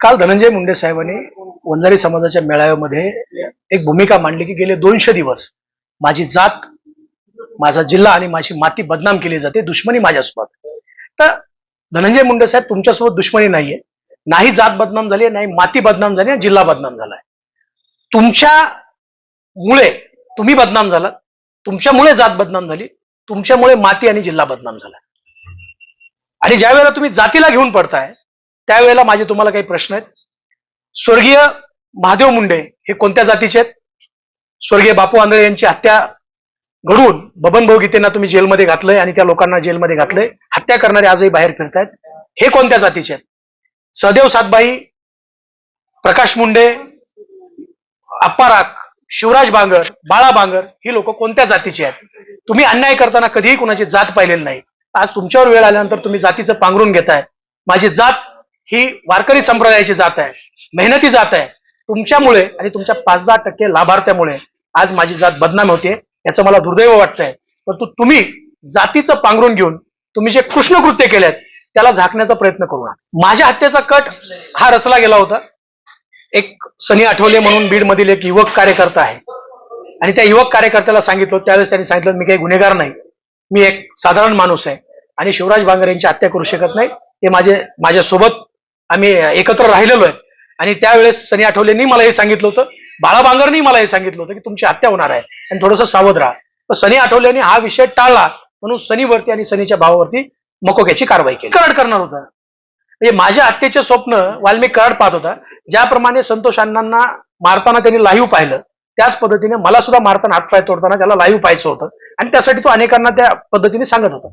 काल धनंजय मुंडे साहेबांनी वंजारी समाजाच्या मेळाव्यामध्ये एक भूमिका मांडली की गेले 200 दिवस माझी जात, माझा जिल्हा आणि माझी माती बदनाम केली जाते, दुश्मनी माझ्यासोबत. तर धनंजय मुंडे साहेब, तुमच्यासोबत दुश्मनी नाहीये, नाही जात बदनाम झाली, नाही माती बदनाम झाली, जिल्हा बदनाम झालाय. तुमच्यामुळे तुम्ही बदनाम झालात, तुमच्यामुळे जात बदनाम झाली, तुमच्यामुळे माती आणि जिल्हा बदनाम झाला. आणि ज्या वेळेला तुम्ही जातीला घेऊन पडताय त्यावेळेला माझे तुम्हाला काही प्रश्न आहेत. स्वर्गीय महादेव मुंडे हे कोणत्या जातीचे आहेत? स्वर्गीय बापू आंधळे यांची हत्या घडून बबनभाऊ गीतेंना तुम्ही जेलमध्ये घातलंय आणि त्या लोकांना जेलमध्ये घातलंय. हत्या करणारे आजही बाहेर फिरतायत. हे कोणत्या जातीचे आहेत? सहदेव सातबाई, प्रकाश मुंडे, अप्पा राख, शिवराज बांगर, बाळा बांगर ही लोक कोणत्या जातीची आहेत? तुम्ही अन्याय करताना कधीही कुणाची जात पाहिलेली नाही. आज तुमच्यावर वेळ आल्यानंतर तुम्ही जातीचं पांघरून घेताय. माझी जात ही वारकरी संप्रदायाची जात आहे, मेहनती जात आहे. तुमच्यामुळे आणि तुमच्या 5-10% लाभार्थ्यामुळे आज माझी जात बदनाम होते. याचं मला दुर्दैव वाटतंय. परंतु तुम्ही जातीचं पांघरून घेऊन तुम्ही जे कृष्णकृत्य केलेत त्याला झाकण्याचा प्रयत्न करू नका. माझ्या हत्येचा कट हा रचला गेला होता. एक सनी आठवले म्हणून बीड मधील एक युवक कार्यकर्ता आहे आणि त्या युवक कार्यकर्त्याला सांगितलं, त्यावेळेस त्यांनी सांगितलं मी काही गुन्हेगार नाही, मी एक साधारण माणूस आहे आणि शिवराज बांगर यांची हत्या करू शकत नाही. ते माझ्यासोबत आम्ही एकत्र राहिलेलो आहे. आणि त्यावेळेस सनी आठवलेंनी मला हे सांगितलं होतं, बाळा बांगरनी मला हे सांगितलं होतं की तुमची हत्या होणार आहे आणि थोडंसं सावध राहा. तर सनी आठवलेंनी हा विषय टाळला म्हणून सनीवरती आणि सनीच्या भावावरती मकोक्याची कारवाई केली. कराड करणार होता. म्हणजे माझ्या हत्येचे स्वप्न वाल्मिक कराड पाहत होता. ज्याप्रमाणे संतोष अण्णांना मारताना त्यांनी लाईव्ह पाहिलं, त्याच पद्धतीने मला सुद्धा मारताना हातपाय तोडताना त्याला लाईव्ह पाहायचं होतं आणि त्यासाठी तो अनेकांना त्या पद्धतीने सांगत होता.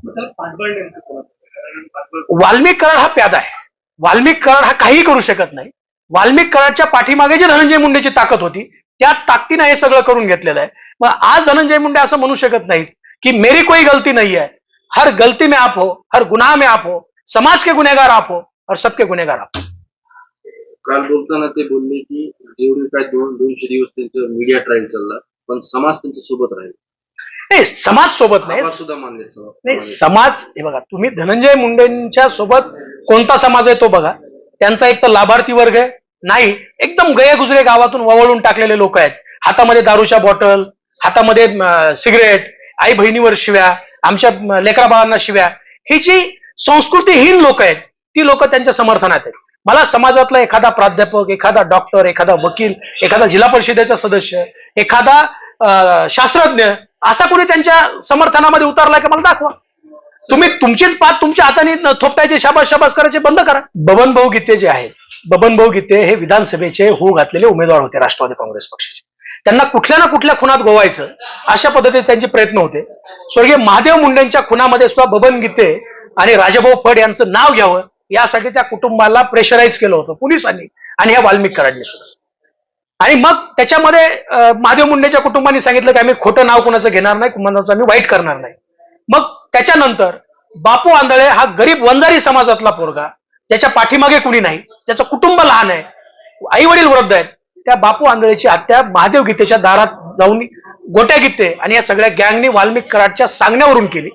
वाल्मिक कराड हा प्यादा आहे. वाल्मिक कराड हा काही करू शकत नाही. वाल्मिक कराडच्या पाठीमागे जी धनंजय मुंडेची ताकद होती त्या ताकदीने हे सगळं करून घेतलेलं आहे. मग आज धनंजय मुंडे असं म्हणू शकत नाहीत की मेरी कोई गलती नहीं है, हर गलती में आप हो, हर गुनाह में आप हो, समाज के गुनेगार आप हो और सबके गुनेगार आप हो. काल बोलताना ते बोलले की जेवढे काय 200 दिवस त्यांचं मीडिया ट्रायल चालला पण समाज त्यांच्या सोबत राहील. नाही, समाज सोबत नाही, सुद्धा मान्य नाही समाज. हे बघा, तुम्ही धनंजय मुंडेंच्या सोबत कोणता समाज आहे तो बघा. त्यांचा एक तर लाभार्थी वर्ग आहे, नाही एकदम गयेगुजरे गावातून वळवून टाकलेले लोक आहेत. हातामध्ये दारूच्या बॉटल, हातामध्ये सिगरेट, आई बहिणीवर शिव्या, आमच्या लेकरा बाळांना शिव्या, ही जी संस्कृतीहीन लोक आहेत ती लोक त्यांच्या समर्थनात आहेत. मला समाजातला एखादा प्राध्यापक, एखादा डॉक्टर, एखादा वकील, एखादा जिल्हा परिषदेचा सदस्य, एखादा शास्त्रज्ञ असा कोणी त्यांच्या समर्थनामध्ये उतरलाय का मला दाखवा. तुम्ही तुमचीच पात तुमच्या हाताने थोपटायचे, शाबास शाबास करायचे बंद करा. बबनभाऊ गीते जे आहेत, बबनभाऊ गीते हे विधानसभेचे होऊ घातलेले उमेदवार होते राष्ट्रवादी काँग्रेस पक्षाचे. त्यांना कुठल्या ना कुठल्या खुनात गोवायचं अशा पद्धतीने त्यांचे प्रयत्न होते. स्वर्गीय महादेव मुंडेंच्या खुनामध्ये सुद्धा बबन गीते आणि राजाभाऊ फड यांचं नाव घ्यावं यासाठी त्या कुटुंबाला प्रेशराईज केलं होतं पोलिसांनी आणि ह्या वाल्मिक कराडने सुद्धा. आणि मग त्याच्यामध्ये महादेव मुंडेच्या कुटुंबाने सांगितलं की आम्ही खोटं नाव कोणाचं घेणार नाही, कुणाचं आम्ही वाईट करणार नाही. मग त्याच्यानंतर बापू आंधळे हा गरीब वंजारी समाजातला पोरगा, ज्याच्या पाठीमागे कुणी नाही, ज्याचं कुटुंब लहान आहे, आई वडील वृद्ध आहेत, त्या बापू आंधळेची हत्या महादेव गीतेच्या दारात जाऊन गोट्या गीते आणि या सगळ्या गँगनी वाल्मिक कराडच्या सांगण्यावरून केली.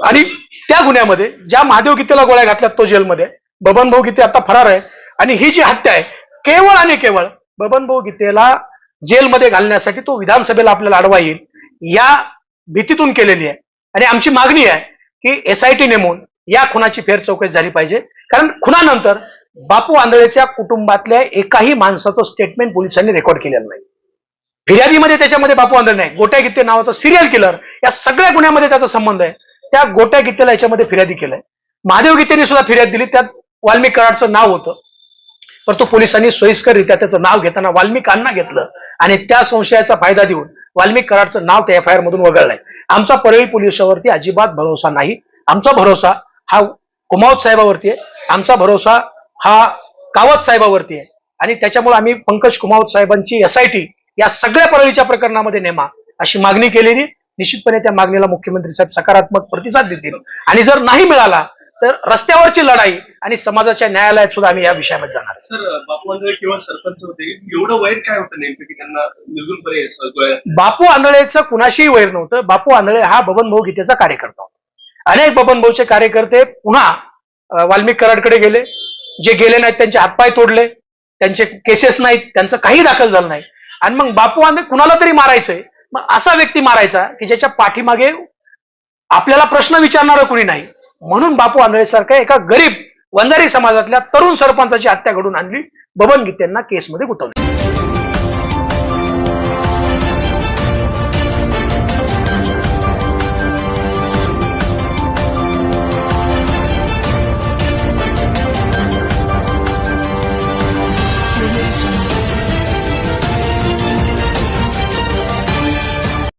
आणि त्या गुन्ह्यामध्ये ज्या महादेव गीतेला गोळ्या घातल्यात तो जेलमध्ये, बबनभाऊ गीते आता फरार आहे. आणि ही जी हत्या आहे केवळ आणि केवळ बबनभाऊ गीतेला जेलमध्ये घालण्यासाठी तो विधानसभेला आपल्याला अडवा येईल या भीतीतून केलेली आहे. आणि आमची मागणी आहे की SIT नेमून या खुनाची फेर चौकशी झाली पाहिजे. कारण खुनानंतर बापू आंधळेच्या कुटुंबातल्या एकाही माणसाचं स्टेटमेंट पोलिसांनी रेकॉर्ड केलेलं नाही. फिर्यादीमध्ये त्याच्यामध्ये बापू आंधळे नाही. गोट्या गीते नावाचा सिरियल किलर या सगळ्या गुन्ह्यामध्ये त्याचा संबंध आहे. त्या गोट्या गीतेला याच्यामध्ये फिर्यादी केलंय. महादेव गीतेने सुद्धा फिर्याद दिली, त्यात वाल्मिक कराडचं नाव होतं. परंतु पोलिसांनी सोयीस्कररित्या त्याचं नाव घेताना वाल्मिकांना घेतलं आणि त्या संशयाचा फायदा देऊन वाल्मिक कराडचं नाव त्या FIR मधून वगळलंय. आमचा परळी पोलिसावरती अजिबात भरोसा नाही. आमचा भरोसा हा कुमावत साहेबावरती आहे. आमचा भरोसा हा कावत साहेबावरती आहे. आणि त्याच्यामुळे आम्ही पंकज कुमावत साहेबांची SIT या सगळ्या परळीच्या प्रकरणामध्ये नेमा अशी मागणी केलेली. निश्चितपणे त्या मागणीला मुख्यमंत्री साहेब सकारात्मक प्रतिसाद देतील. आणि जर नाही मिळाला तर रस्त्यावरची लढाई आणि समाजाच्या न्यायालयात सुद्धा आम्ही या विषयामध्ये जाणार. सर, बापू आंधळे केवळ सरपंच होते, एवढं वाईट काय होतं नेमकं की त्यांना निर्गुणपणे? बापू आंधळेचं कुणाशीही वैर नव्हतं. बापू आंधळे हा बबनभाऊ गीतेचा कार्यकर्ता होता. अनेक बबनभाऊचे कार्यकर्ते पुन्हा वाल्मिक कराडकडे गेले. जे गेले नाहीत त्यांचे हातपाय तोडले, त्यांचे केसेस नाहीत, त्यांचं काही दाखल झालं नाही, आणि मग बापू आंधळे कुणाला तरी मारायचंय, मग असा व्यक्ती मारायचा की ज्याच्या पाठीमागे आपल्याला प्रश्न विचारणारं कुणी नाही. म्हणून बापू आंधळे सारख्या एका गरीब वंजारी समाजातल्या तरुण सरपंचाची हत्या घडून आणली, बबन गीतेंना केसमध्ये गुंतवली.